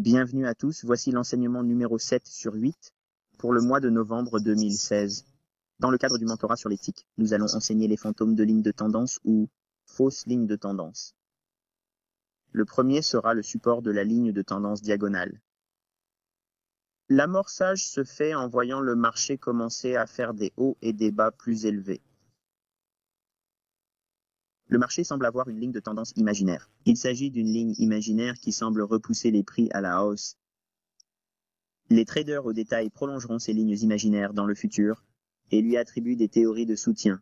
Bienvenue à tous, voici l'enseignement numéro 7 sur 8 pour le mois de novembre 2016. Dans le cadre du mentorat sur l'éthique, nous allons enseigner les fantômes de lignes de tendance ou fausses lignes de tendance. Le premier sera le support de la ligne de tendance diagonale. L'amorçage se fait en voyant le marché commencer à faire des hauts et des bas plus élevés. Le marché semble avoir une ligne de tendance imaginaire. Il s'agit d'une ligne imaginaire qui semble repousser les prix à la hausse. Les traders au détail prolongeront ces lignes imaginaires dans le futur et lui attribuent des théories de soutien.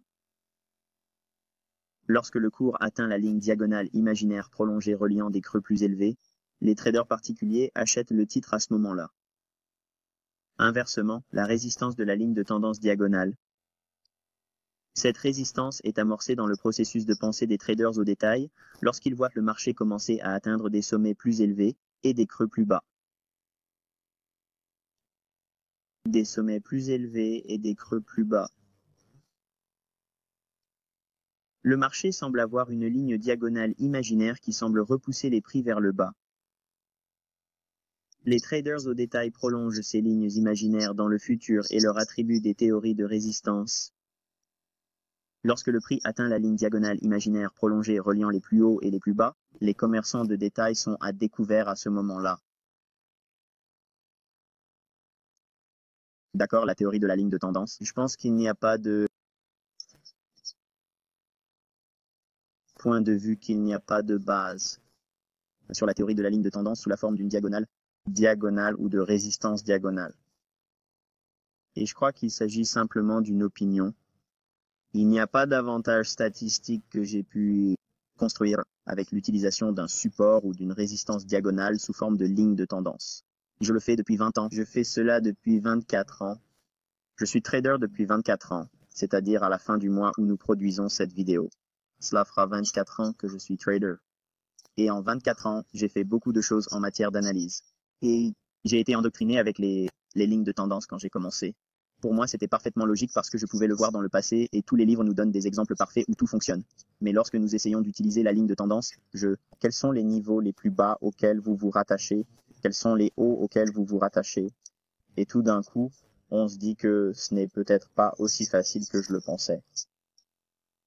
Lorsque le cours atteint la ligne diagonale imaginaire prolongée reliant des creux plus élevés, les traders particuliers achètent le titre à ce moment-là. Inversement, la résistance de la ligne de tendance diagonale. Cette résistance est amorcée dans le processus de pensée des traders au détail lorsqu'ils voient le marché commencer à atteindre des sommets plus élevés et des creux plus bas. Des sommets plus élevés et des creux plus bas. Le marché semble avoir une ligne diagonale imaginaire qui semble repousser les prix vers le bas. Les traders au détail prolongent ces lignes imaginaires dans le futur et leur attribuent des théories de résistance. Lorsque le prix atteint la ligne diagonale imaginaire prolongée reliant les plus hauts et les plus bas, les commerçants de détail sont à découvert à ce moment-là. D'accord, la théorie de la ligne de tendance. Je pense qu'il n'y a pas de point de vue, qu'il n'y a pas de base sur la théorie de la ligne de tendance sous la forme d'une diagonale ou de résistance diagonale. Et je crois qu'il s'agit simplement d'une opinion. Il n'y a pas d'avantage statistique que j'ai pu construire avec l'utilisation d'un support ou d'une résistance diagonale sous forme de ligne de tendance. Je le fais depuis 20 ans. Je fais cela depuis 24 ans. Je suis trader depuis 24 ans, c'est-à-dire à la fin du mois où nous produisons cette vidéo. Cela fera 24 ans que je suis trader. Et en 24 ans, j'ai fait beaucoup de choses en matière d'analyse. Et j'ai été endoctriné avec les lignes de tendance quand j'ai commencé. Pour moi, c'était parfaitement logique parce que je pouvais le voir dans le passé et tous les livres nous donnent des exemples parfaits où tout fonctionne. Mais lorsque nous essayons d'utiliser la ligne de tendance, quels sont les niveaux les plus bas auxquels vous vous rattachez? Quels sont les hauts auxquels vous vous rattachez? Et tout d'un coup, on se dit que ce n'est peut-être pas aussi facile que je le pensais.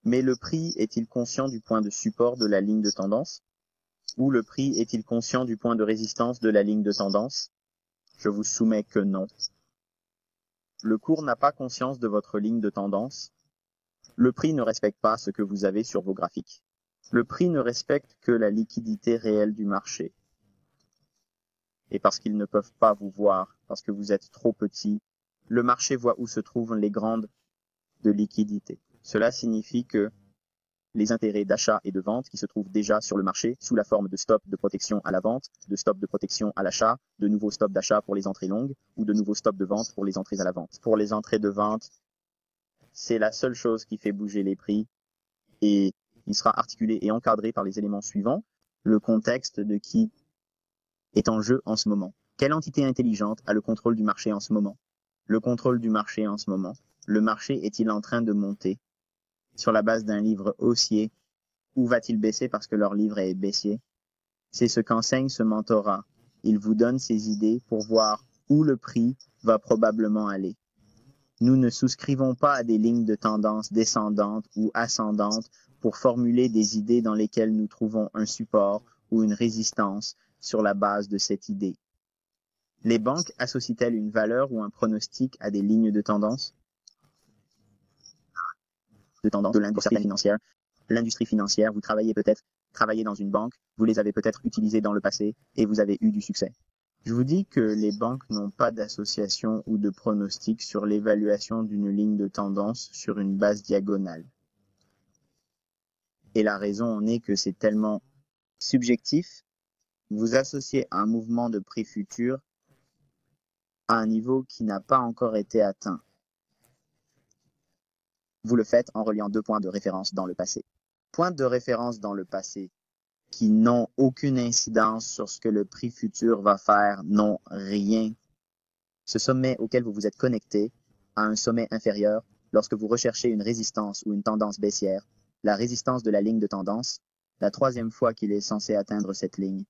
Mais le prix est-il conscient du point de support de la ligne de tendance? Ou le prix est-il conscient du point de résistance de la ligne de tendance? Je vous soumets que non. Le cours n'a pas conscience de votre ligne de tendance. Le prix ne respecte pas ce que vous avez sur vos graphiques. Le prix ne respecte que la liquidité réelle du marché. Et parce qu'ils ne peuvent pas vous voir, parce que vous êtes trop petit, le marché voit où se trouvent les grandes de liquidité. Cela signifie que les intérêts d'achat et de vente qui se trouvent déjà sur le marché sous la forme de stop de protection à la vente, de stop de protection à l'achat, de nouveaux stops d'achat pour les entrées longues ou de nouveaux stops de vente pour les entrées à la vente. Pour les entrées de vente, c'est la seule chose qui fait bouger les prix et il sera articulé et encadré par les éléments suivants. Le contexte de qui est en jeu en ce moment. Quelle entité intelligente a le contrôle du marché en ce moment? Le contrôle du marché en ce moment. Le marché est-il en train de monter? Sur la base d'un livre haussier, où va-t-il baisser parce que leur livre est baissier? C'est ce qu'enseigne ce mentorat. Il vous donne ses idées pour voir où le prix va probablement aller. Nous ne souscrivons pas à des lignes de tendance descendantes ou ascendantes pour formuler des idées dans lesquelles nous trouvons un support ou une résistance sur la base de cette idée. Les banques associent-elles une valeur ou un pronostic à des lignes de tendance? De l'industrie financière. L'industrie financière, vous travaillez dans une banque, vous les avez peut-être utilisées dans le passé et vous avez eu du succès. Je vous dis que les banques n'ont pas d'association ou de pronostic sur l'évaluation d'une ligne de tendance sur une base diagonale. Et la raison en est que c'est tellement subjectif. Vous associez un mouvement de prix futur à un niveau qui n'a pas encore été atteint. Vous le faites en reliant deux points de référence dans le passé. Points de référence dans le passé qui n'ont aucune incidence sur ce que le prix futur va faire, n'ont rien. Ce sommet auquel vous vous êtes connecté à un sommet inférieur lorsque vous recherchez une résistance ou une tendance baissière, la résistance de la ligne de tendance, la troisième fois qu'il est censé atteindre cette ligne,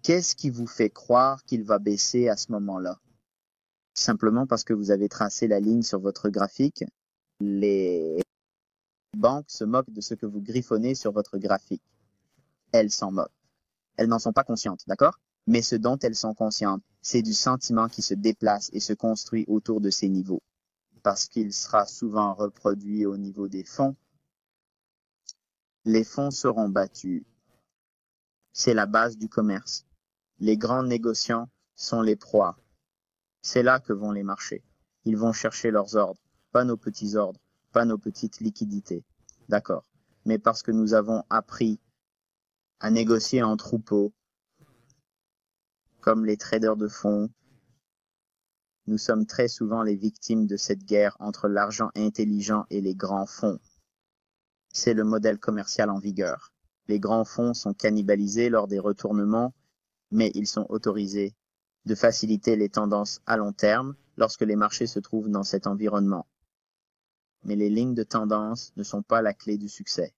Qu'est-ce qui vous fait croire qu'il va baisser à ce moment-là? Simplement parce que vous avez tracé la ligne sur votre graphique. Les banques se moquent de ce que vous griffonnez sur votre graphique. Elles s'en moquent. Elles n'en sont pas conscientes, d'accord? Mais ce dont elles sont conscientes, c'est du sentiment qui se déplace et se construit autour de ces niveaux. Parce qu'il sera souvent reproduit au niveau des fonds. Les fonds seront battus. C'est la base du commerce. Les grands négociants sont les proies. C'est là que vont les marchés. Ils vont chercher leurs ordres, pas nos petits ordres, pas nos petites liquidités. D'accord. Mais parce que nous avons appris à négocier en troupeau, comme les traders de fonds, nous sommes très souvent les victimes de cette guerre entre l'argent intelligent et les grands fonds. C'est le modèle commercial en vigueur. Les grands fonds sont cannibalisés lors des retournements, mais ils sont autorisés de faciliter les tendances à long terme lorsque les marchés se trouvent dans cet environnement. Mais les lignes de tendance ne sont pas la clé du succès.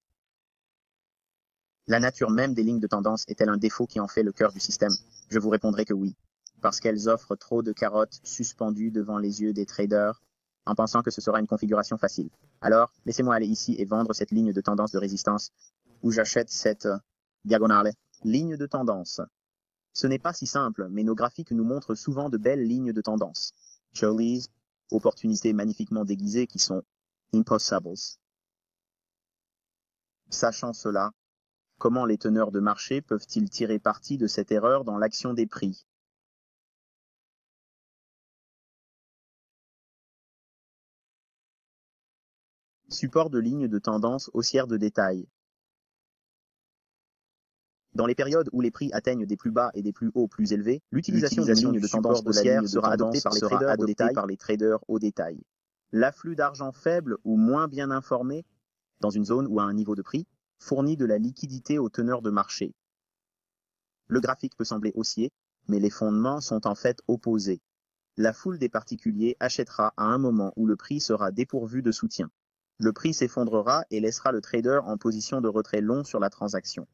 La nature même des lignes de tendance est-elle un défaut qui en fait le cœur du système? Je vous répondrai que oui, parce qu'elles offrent trop de carottes suspendues devant les yeux des traders en pensant que ce sera une configuration facile. Alors, laissez-moi aller ici et vendre cette ligne de tendance de résistance où j'achète cette diagonale. Ligne de tendance. Ce n'est pas si simple, mais nos graphiques nous montrent souvent de belles lignes de tendance. Jolies, opportunités magnifiquement déguisées qui sont impossibles. Sachant cela, comment les teneurs de marché peuvent-ils tirer parti de cette erreur dans l'action des prix? Support de ligne de tendance haussière de détail. Dans les périodes où les prix atteignent des plus bas et des plus hauts plus élevés, l'utilisation d'une ligne de tendance haussière sera adoptée par les traders au détail. L'afflux d'argent faible ou moins bien informé, dans une zone ou à un niveau de prix, fournit de la liquidité aux teneurs de marché. Le graphique peut sembler haussier, mais les fondements sont en fait opposés. La foule des particuliers achètera à un moment où le prix sera dépourvu de soutien. Le prix s'effondrera et laissera le trader en position de retrait long sur la transaction.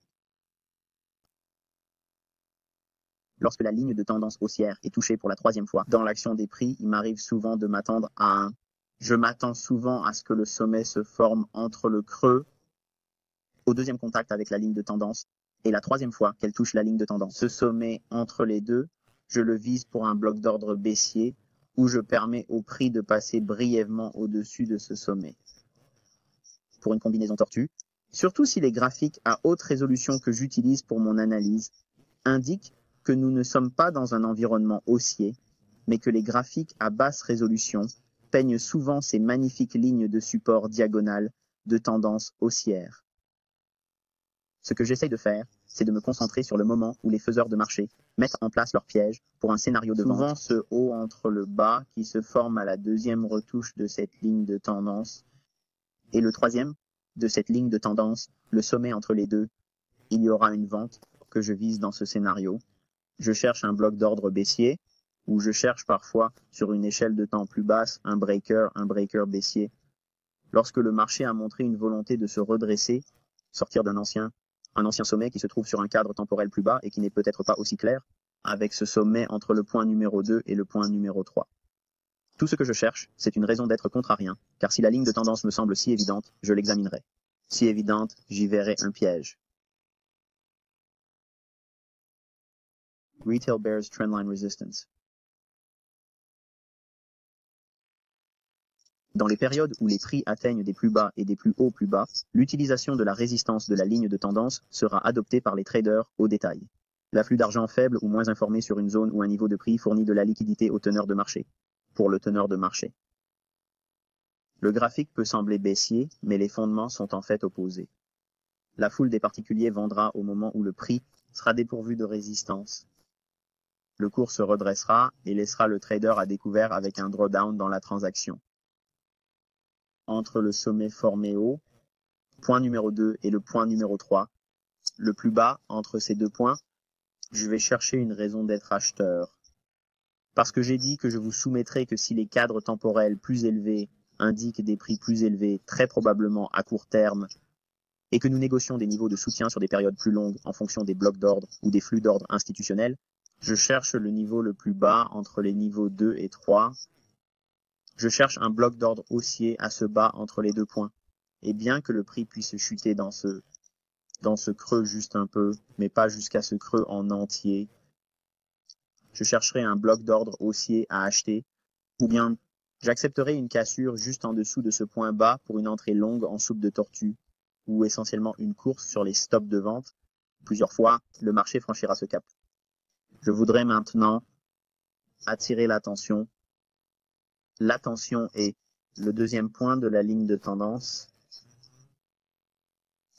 Lorsque la ligne de tendance haussière est touchée pour la troisième fois dans l'action des prix, il m'arrive souvent de m'attendre à un. Je m'attends souvent à ce que le sommet se forme entre le creux au deuxième contact avec la ligne de tendance et la troisième fois qu'elle touche la ligne de tendance. Ce sommet entre les deux, je le vise pour un bloc d'ordre baissier où je permets au prix de passer brièvement au-dessus de ce sommet. Pour une combinaison tortue, surtout si les graphiques à haute résolution que j'utilise pour mon analyse indiquent que nous ne sommes pas dans un environnement haussier, mais que les graphiques à basse résolution peignent souvent ces magnifiques lignes de support diagonales de tendance haussière. Ce que j'essaye de faire, c'est de me concentrer sur le moment où les faiseurs de marché mettent en place leur piège pour un scénario de vente. Souvent ce haut entre le bas qui se forme à la deuxième retouche de cette ligne de tendance et le troisième de cette ligne de tendance, le sommet entre les deux, il y aura une vente que je vise dans ce scénario. Je cherche un bloc d'ordre baissier, ou je cherche parfois, sur une échelle de temps plus basse, un breaker baissier. Lorsque le marché a montré une volonté de se redresser, sortir un ancien sommet qui se trouve sur un cadre temporel plus bas et qui n'est peut-être pas aussi clair, avec ce sommet entre le point numéro 2 et le point numéro 3. Tout ce que je cherche, c'est une raison d'être contrarien, car si la ligne de tendance me semble si évidente, je l'examinerai. Si évidente, j'y verrai un piège. Retail bears trendline resistance. Dans les périodes où les prix atteignent des plus bas et des plus hauts plus bas, l'utilisation de la résistance de la ligne de tendance sera adoptée par les traders au détail. L'afflux d'argent faible ou moins informé sur une zone ou un niveau de prix fournit de la liquidité au teneur de marché, pour le teneur de marché. Le graphique peut sembler baissier, mais les fondements sont en fait opposés. La foule des particuliers vendra au moment où le prix sera dépourvu de résistance. Le cours se redressera et laissera le trader à découvert avec un drawdown dans la transaction. Entre le sommet formé haut, point numéro 2 et le point numéro 3, le plus bas entre ces deux points, je vais chercher une raison d'être acheteur. Parce que j'ai dit que je vous soumettrai que si les cadres temporels plus élevés indiquent des prix plus élevés, très probablement à court terme, et que nous négocions des niveaux de soutien sur des périodes plus longues en fonction des blocs d'ordre ou des flux d'ordre institutionnels, je cherche le niveau le plus bas entre les niveaux 2 et 3. Je cherche un bloc d'ordre haussier à ce bas entre les deux points. Et bien que le prix puisse chuter dans ce creux juste un peu, mais pas jusqu'à ce creux en entier, je chercherai un bloc d'ordre haussier à acheter, ou bien j'accepterai une cassure juste en dessous de ce point bas pour une entrée longue en soupe de tortue, ou essentiellement une course sur les stops de vente. Plusieurs fois, le marché franchira ce cap. Je voudrais maintenant attirer l'attention. L'attention est le deuxième point de la ligne de tendance.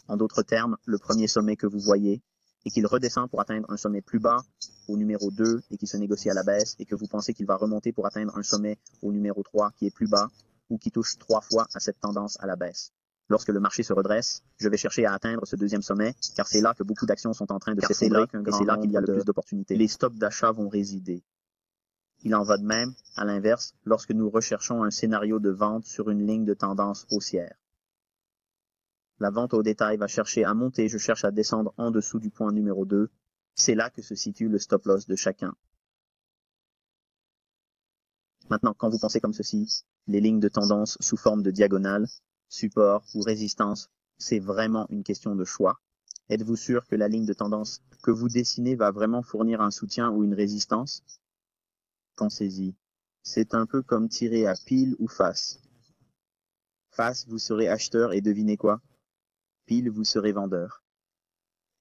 En d'autres termes, le premier sommet que vous voyez, et qu'il redescend pour atteindre un sommet plus bas au numéro 2 et qui se négocie à la baisse, et que vous pensez qu'il va remonter pour atteindre un sommet au numéro 3 qui est plus bas, ou qui touche 3 fois à cette tendance à la baisse. Lorsque le marché se redresse, je vais chercher à atteindre ce deuxième sommet, car c'est là que beaucoup d'actions sont en train de s'effondrer, et c'est là qu'il y a le plus d'opportunités. Les stops d'achat vont résider. Il en va de même, à l'inverse, lorsque nous recherchons un scénario de vente sur une ligne de tendance haussière. La vente au détail va chercher à monter, je cherche à descendre en dessous du point numéro 2. C'est là que se situe le stop-loss de chacun. Maintenant, quand vous pensez comme ceci, les lignes de tendance sous forme de diagonale, support ou résistance, c'est vraiment une question de choix. Êtes-vous sûr que la ligne de tendance que vous dessinez va vraiment fournir un soutien ou une résistance? Pensez-y. C'est un peu comme tirer à pile ou face. Face, vous serez acheteur et devinez quoi? Pile, vous serez vendeur.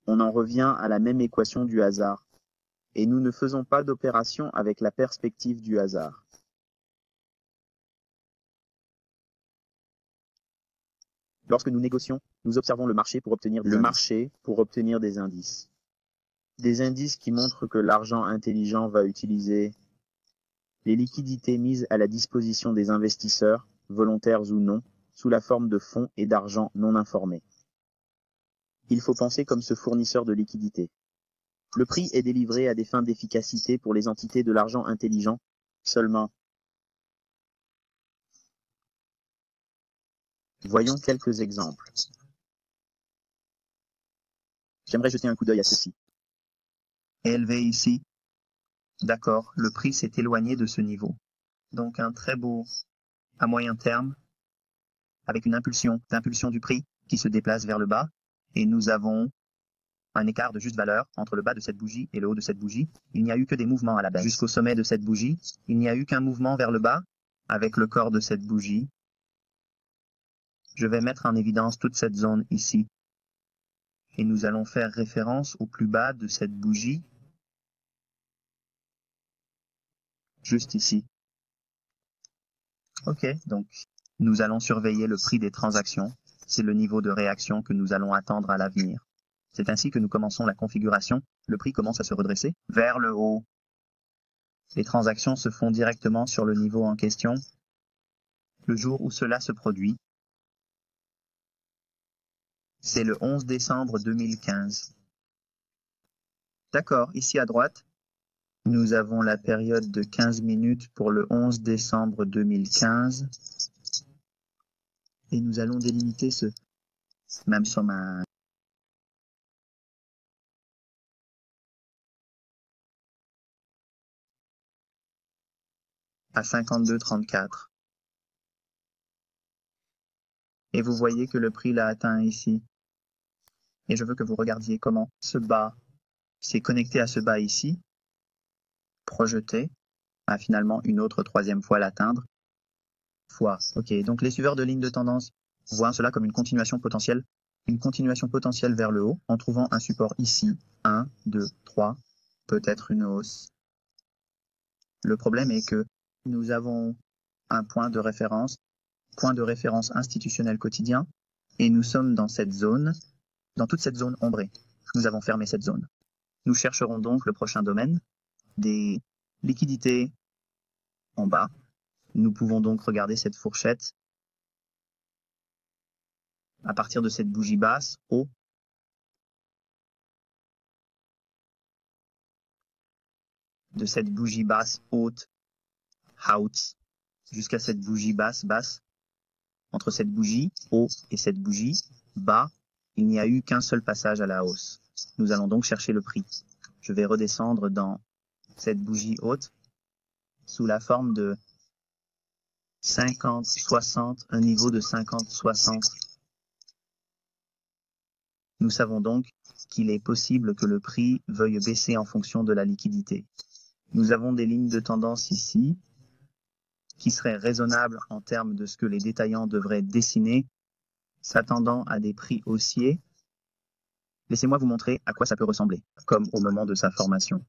On en revient à la même équation du hasard. Et nous ne faisons pas d'opération avec la perspective du hasard. Lorsque nous négocions, nous observons le marché pour obtenir des indices. Des indices qui montrent que l'argent intelligent va utiliser les liquidités mises à la disposition des investisseurs, volontaires ou non, sous la forme de fonds et d'argent non informés. Il faut penser comme ce fournisseur de liquidités. Le prix est délivré à des fins d'efficacité pour les entités de l'argent intelligent seulement. Voyons quelques exemples. J'aimerais jeter un coup d'œil à ceci. Élevé ici. D'accord, le prix s'est éloigné de ce niveau. Donc un très beau à moyen terme, avec une impulsion du prix qui se déplace vers le bas. Et nous avons un écart de juste valeur entre le bas de cette bougie et le haut de cette bougie. Il n'y a eu que des mouvements à la baisse. Jusqu'au sommet de cette bougie, il n'y a eu qu'un mouvement vers le bas avec le corps de cette bougie. Je vais mettre en évidence toute cette zone ici. Et nous allons faire référence au plus bas de cette bougie, juste ici. Ok, donc nous allons surveiller le prix des transactions. C'est le niveau de réaction que nous allons attendre à l'avenir. C'est ainsi que nous commençons la configuration. Le prix commence à se redresser vers le haut. Les transactions se font directement sur le niveau en question. Le jour où cela se produit, c'est le 11 décembre 2015. D'accord, ici à droite, nous avons la période de 15 minutes pour le 11 décembre 2015. Et nous allons délimiter ce même sommet à 52,34. Et vous voyez que le prix l'a atteint ici. Et je veux que vous regardiez comment ce bas s'est connecté à ce bas ici, projeté, à finalement une autre troisième fois l'atteindre. Ok, donc les suiveurs de ligne de tendance voient cela comme une continuation potentielle vers le haut, en trouvant un support ici, 1, 2, 3, peut-être une hausse. Le problème est que nous avons un point de référence institutionnel quotidien, et nous sommes dans cette zone, dans toute cette zone ombrée. Nous avons fermé cette zone. Nous chercherons donc le prochain domaine, des liquidités en bas. Nous pouvons donc regarder cette fourchette à partir de cette bougie basse, haut, de cette bougie basse haute, out, jusqu'à cette bougie basse, entre cette bougie haut et cette bougie bas, il n'y a eu qu'un seul passage à la hausse. Nous allons donc chercher le prix. Je vais redescendre dans cette bougie haute sous la forme de 50-60, un niveau de 50-60. Nous savons donc qu'il est possible que le prix veuille baisser en fonction de la liquidité. Nous avons des lignes de tendance ici qui seraient raisonnables en termes de ce que les détaillants devraient dessiner, s'attendant à des prix haussiers. Laissez-moi vous montrer à quoi ça peut ressembler, comme au moment de sa formation.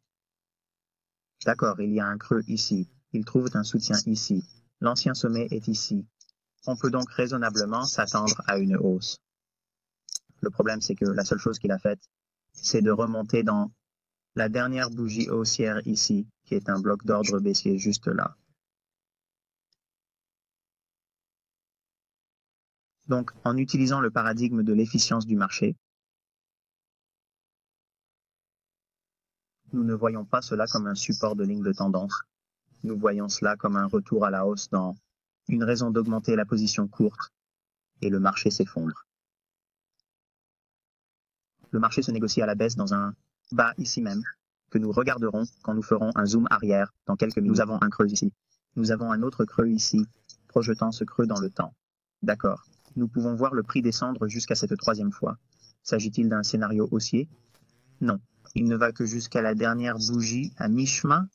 D'accord, il y a un creux ici. Il trouve un soutien ici. L'ancien sommet est ici. On peut donc raisonnablement s'attendre à une hausse. Le problème, c'est que la seule chose qu'il a faite, c'est de remonter dans la dernière bougie haussière ici, qui est un bloc d'ordre baissier juste là. Donc, en utilisant le paradigme de l'efficience du marché, nous ne voyons pas cela comme un support de ligne de tendance. Nous voyons cela comme un retour à la hausse dans une raison d'augmenter la position courte et le marché s'effondre. Le marché se négocie à la baisse dans un bas ici même, que nous regarderons quand nous ferons un zoom arrière dans quelques minutes. Nous avons un creux ici. Nous avons un autre creux ici, projetant ce creux dans le temps. D'accord. Nous pouvons voir le prix descendre jusqu'à cette troisième fois. S'agit-il d'un scénario haussier? Non. Il ne va que jusqu'à la dernière bougie à mi-chemin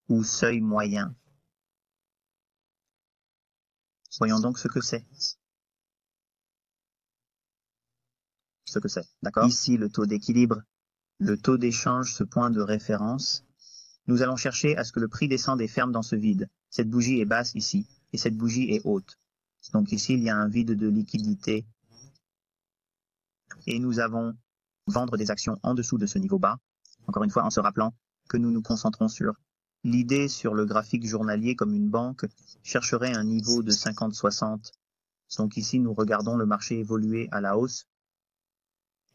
ou seuil moyen. Voyons donc ce que c'est. D'accord? Ici, le taux d'équilibre, le taux d'échange, ce point de référence. Nous allons chercher à ce que le prix descende et ferme dans ce vide. Cette bougie est basse ici et cette bougie est haute. Donc ici, il y a un vide de liquidité. Et nous avons vendre des actions en dessous de ce niveau bas. Encore une fois, en se rappelant que nous nous concentrons sur l'idée sur le graphique journalier comme une banque chercherait un niveau de 50-60. Donc ici, nous regardons le marché évoluer à la hausse.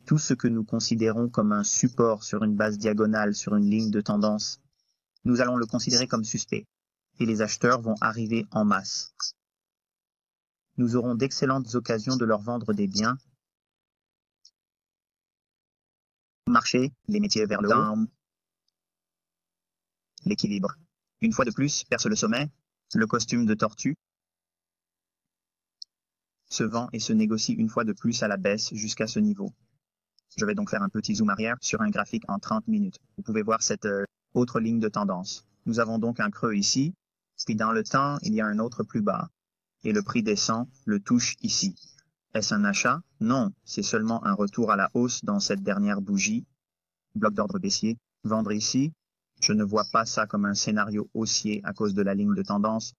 Tout ce que nous considérons comme un support sur une base diagonale, sur une ligne de tendance, nous allons le considérer comme suspect. Et les acheteurs vont arriver en masse. Nous aurons d'excellentes occasions de leur vendre des biens. Marché, les métiers vers le haut. L'équilibre. Une fois de plus, perce le sommet, le costume de tortue se vend et se négocie une fois de plus à la baisse jusqu'à ce niveau. Je vais donc faire un petit zoom arrière sur un graphique en 30 minutes. Vous pouvez voir cette autre ligne de tendance. Nous avons donc un creux ici, puis dans le temps, il y a un autre plus bas. Et le prix descend, le touche ici. Est-ce un achat? Non, c'est seulement un retour à la hausse dans cette dernière bougie. Bloc d'ordre baissier. Vendre ici? Je ne vois pas ça comme un scénario haussier à cause de la ligne de tendance,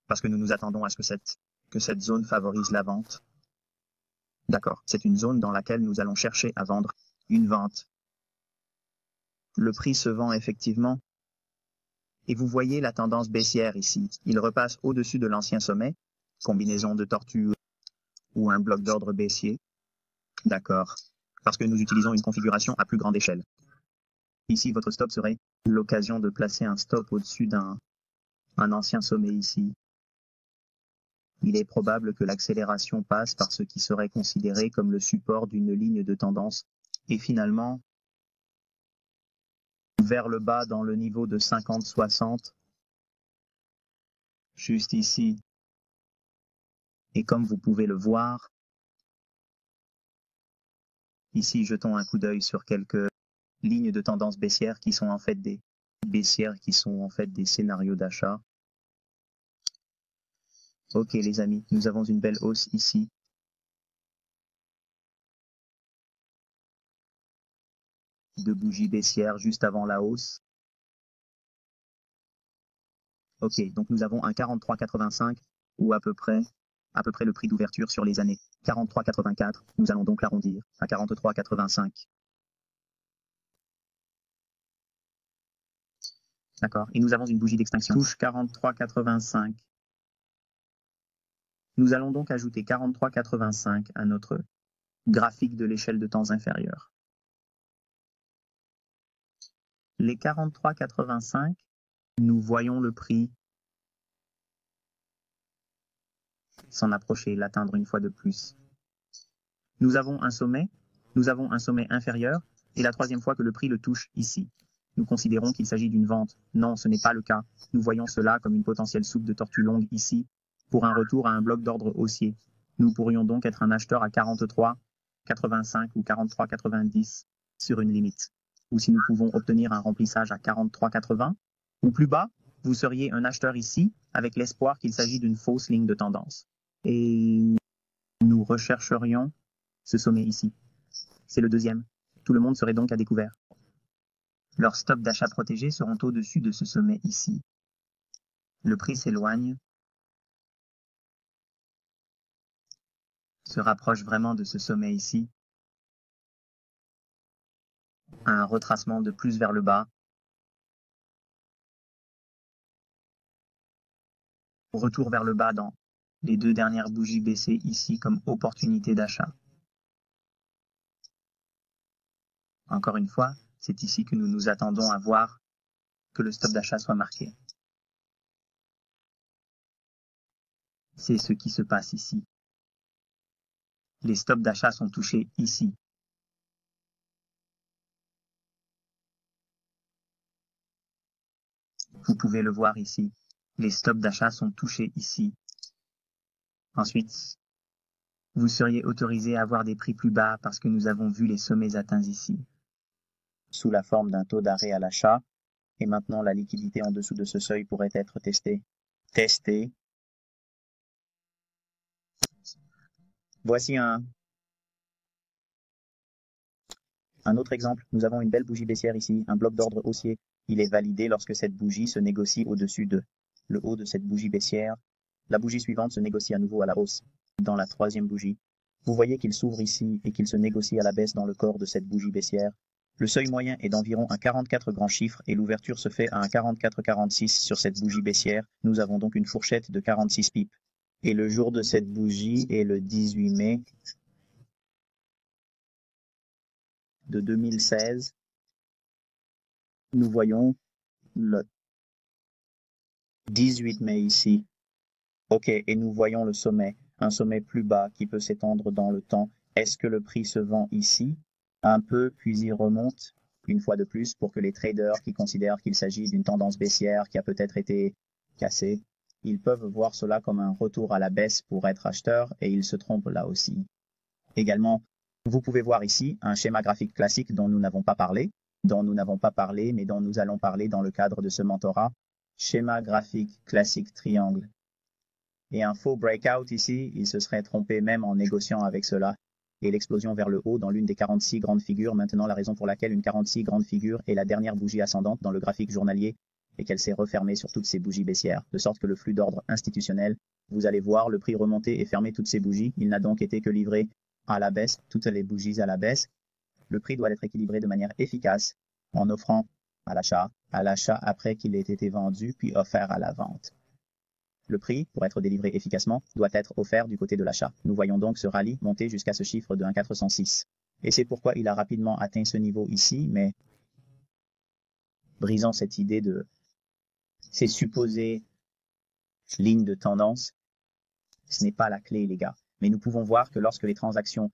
parce que nous nous attendons à ce que cette zone favorise la vente. D'accord, c'est une zone dans laquelle nous allons chercher à vendre une vente. Le prix se vend effectivement. Et vous voyez la tendance baissière ici. Il repasse au-dessus de l'ancien sommet, combinaison de tortue ou un bloc d'ordre baissier. D'accord, parce que nous utilisons une configuration à plus grande échelle. Ici, votre stop serait l'occasion de placer un stop au-dessus d'un ancien sommet ici. Il est probable que l'accélération passe par ce qui serait considéré comme le support d'une ligne de tendance et finalement vers le bas dans le niveau de 50-60, juste ici. Et comme vous pouvez le voir, ici jetons un coup d'œil sur quelques lignes de tendance baissière qui sont en fait des scénarios d'achat. Ok les amis, nous avons une belle hausse ici. Deux bougies baissières juste avant la hausse. Ok, donc nous avons un 43,85 ou à peu près le prix d'ouverture sur les années. 43,84, nous allons donc l'arrondir à 43,85. D'accord, et nous avons une bougie d'extinction. Touche 43,85. Nous allons donc ajouter 43,85 à notre graphique de l'échelle de temps inférieure. Les 43,85, nous voyons le prix s'en approcher, l'atteindre une fois de plus. Nous avons un sommet inférieur, et la troisième fois que le prix le touche ici. Nous considérons qu'il s'agit d'une vente. Non, ce n'est pas le cas. Nous voyons cela comme une potentielle soupe de tortue longue ici, pour un retour à un bloc d'ordre haussier. Nous pourrions donc être un acheteur à 43,85 ou 43,90 sur une limite. Ou si nous pouvons obtenir un remplissage à 43,80 ou plus bas, vous seriez un acheteur ici avec l'espoir qu'il s'agit d'une fausse ligne de tendance. Et nous rechercherions ce sommet ici. C'est le deuxième. Tout le monde serait donc à découvert. Leurs stops d'achat protégés seront au-dessus de ce sommet ici. Le prix s'éloigne, se rapproche vraiment de ce sommet ici. Un retracement de plus vers le bas. Retour vers le bas dans les deux dernières bougies baissées ici comme opportunité d'achat. Encore une fois, c'est ici que nous nous attendons à voir que le stop d'achat soit marqué. C'est ce qui se passe ici. Les stops d'achat sont touchés ici. Vous pouvez le voir ici. Les stops d'achat sont touchés ici. Ensuite, vous seriez autorisé à avoir des prix plus bas parce que nous avons vu les sommets atteints ici, sous la forme d'un taux d'arrêt à l'achat. Et maintenant, la liquidité en dessous de ce seuil pourrait être testée. Voici un autre exemple. Nous avons une belle bougie baissière ici, un bloc d'ordre haussier. Il est validé lorsque cette bougie se négocie au-dessus de le haut de cette bougie baissière. La bougie suivante se négocie à nouveau à la hausse dans la troisième bougie. Vous voyez qu'il s'ouvre ici et qu'il se négocie à la baisse dans le corps de cette bougie baissière. Le seuil moyen est d'environ un 44 grand chiffre et l'ouverture se fait à un 44,46 sur cette bougie baissière. Nous avons donc une fourchette de 46 pips. Et le jour de cette bougie est le 18 mai de 2016. Nous voyons le 18 mai ici. OK, et nous voyons le sommet, un sommet plus bas qui peut s'étendre dans le temps. Est-ce que le prix se vend ici? Un peu, puis il remonte une fois de plus pour que les traders qui considèrent qu'il s'agit d'une tendance baissière qui a peut-être été cassée, ils peuvent voir cela comme un retour à la baisse pour être acheteur et ils se trompent là aussi. Également, vous pouvez voir ici un schéma graphique classique dont nous n'avons pas parlé, mais dont nous allons parler dans le cadre de ce mentorat. Schéma graphique classique triangle. Et un faux breakout ici, il se serait trompé même en négociant avec cela. Et l'explosion vers le haut dans l'une des 46 grandes figures. Maintenant, la raison pour laquelle une 46 grande figure est la dernière bougie ascendante dans le graphique journalier et qu'elle s'est refermée sur toutes ces bougies baissières, de sorte que le flux d'ordre institutionnel, vous allez voir le prix remonter et fermer toutes ces bougies. Il n'a donc été que livré à la baisse, toutes les bougies à la baisse. Le prix doit être équilibré de manière efficace en offrant à l'achat après qu'il ait été vendu puis offert à la vente. Le prix, pour être délivré efficacement, doit être offert du côté de l'achat. Nous voyons donc ce rallye monter jusqu'à ce chiffre de 1,406. Et c'est pourquoi il a rapidement atteint ce niveau ici, mais brisant cette idée de ces supposées lignes de tendance, ce n'est pas la clé, les gars. Mais nous pouvons voir que lorsque les transactions,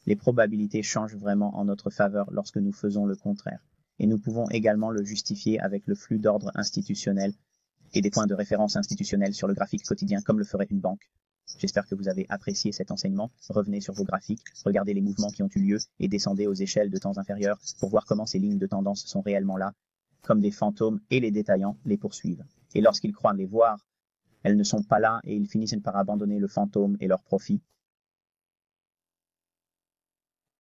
les probabilités changent vraiment en notre faveur lorsque nous faisons le contraire. Et nous pouvons également le justifier avec le flux d'ordre institutionnel et des points de référence institutionnels sur le graphique quotidien comme le ferait une banque. J'espère que vous avez apprécié cet enseignement. Revenez sur vos graphiques, regardez les mouvements qui ont eu lieu et descendez aux échelles de temps inférieurs pour voir comment ces lignes de tendance sont réellement là, comme des fantômes, et les détaillants les poursuivent. Et lorsqu'ils croient les voir, elles ne sont pas là et ils finissent par abandonner le fantôme et leur profit